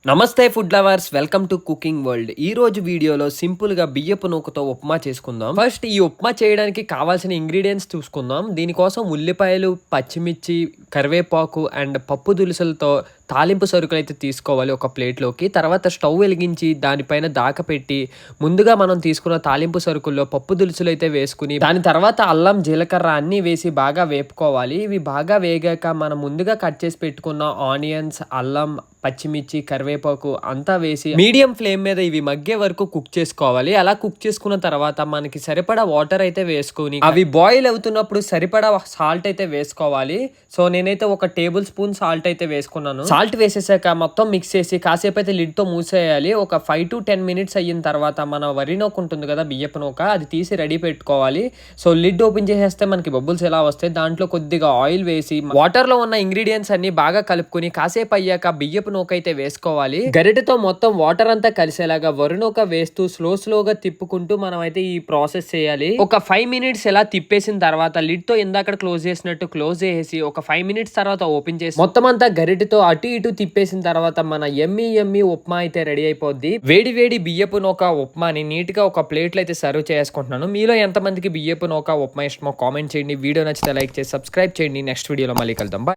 నమస్తే food lovers, welcome to cooking world. ఈ రోజు వీడియోలో సింపుల్ గా బియ్యపు నూకతో ఉప్మా చేసుకుందాం. ఫస్ట్ ఈ ఉప్మా చేయడానికి కావాల్సిన ఇంగ్రీడియంట్స్ చూసుకుందాం. దీనికోసం ఉల్లిపాయలు, పచ్చిమిర్చి, కరివేపాకు అండ్ పప్పు దులుసులతో తాలింపు సరుకులు అయితే తీసుకోవాలి ఒక ప్లేట్లోకి. తర్వాత స్టవ్ వెలిగించి దానిపైన పెట్టి ముందుగా మనం తీసుకున్న తాలింపు సరుకుల్లో పప్పు దులుసులు అయితే వేసుకుని దాని తర్వాత అల్లం, జీలకర్ర అన్నీ వేసి బాగా వేపుకోవాలి. ఇవి బాగా వేగాక మనం ముందుగా కట్ చేసి పెట్టుకున్న ఆనియన్స్, అల్లం, పచ్చిమిర్చి, కరివేపాకు అంతా వేసి మీడియం ఫ్లేమ్ మీద ఇవి మగ్గే వరకు కుక్ చేసుకోవాలి. అలా కుక్ చేసుకున్న తర్వాత మనకి సరిపడా వాటర్ అయితే వేసుకుని అవి బాయిల్ అవుతున్నప్పుడు సరిపడా సాల్ట్ అయితే వేసుకోవాలి. సో నేనైతే ఒక టేబుల్ స్పూన్ సాల్ట్ అయితే వేసుకున్నాను. సాల్ట్ వేసేసాక మొత్తం మిక్స్ చేసి కాసేపు అయితే లిడ్ తో మూసేయాలి. ఒక 5 to 10 minutes అయిన తర్వాత మన వరి నూక ఉంటుంది కదా, బియ్యపు నూక, అది తీసి రెడీ పెట్టుకోవాలి. సో లిడ్ ఓపెన్ చేసేస్తే మనకి బబుల్స్ ఎలా వస్తాయి, దాంట్లో కొద్దిగా ఆయిల్ వేసి వాటర్ లో ఉన్న ఇంగ్రీడియంట్స్ అన్ని బాగా కలుపుకొని కాసేపు అయ్యాక బియ్యపు నూక అయితే వేసుకోవాలి. గరిటెతో మొత్తం వాటర్ అంతా కలిసేలాగా వరి నూక వేస్తూ స్లోగా తిప్పుకుంటూ మనం అయితే ఈ ప్రాసెస్ చేయాలి. ఒక 5 minutes ఎలా తిప్పేసిన తర్వాత లిడ్ తో ఇందాక క్లోజ్ చేసినట్టు క్లోజ్ చేసి ఒక 5 minutes తర్వాత ఓపెన్ చేసి మొత్తం అంతా గరిటెతో అటు ఇటు తిప్పేసిన తర్వాత మన ఎమ్మి ఉప్మా అయితే రెడీ అయిపోద్ది. వేడి బియ్యపు నూక ఉప్మాని నీట్ గా ఒక ప్లేట్లో అయితే సర్వ్ చేసుకుంటున్నాను. మీలో ఎంతమందికి బియ్యపు నూక ఉప్మా ఇష్టమో కామెంట్ చేయండి. వీడియో నచ్చితే లైక్ చేసి సబ్స్క్రైబ్ చేయండి. నెక్స్ట్ వీడియోలో మళ్ళీ కలుద్దాం.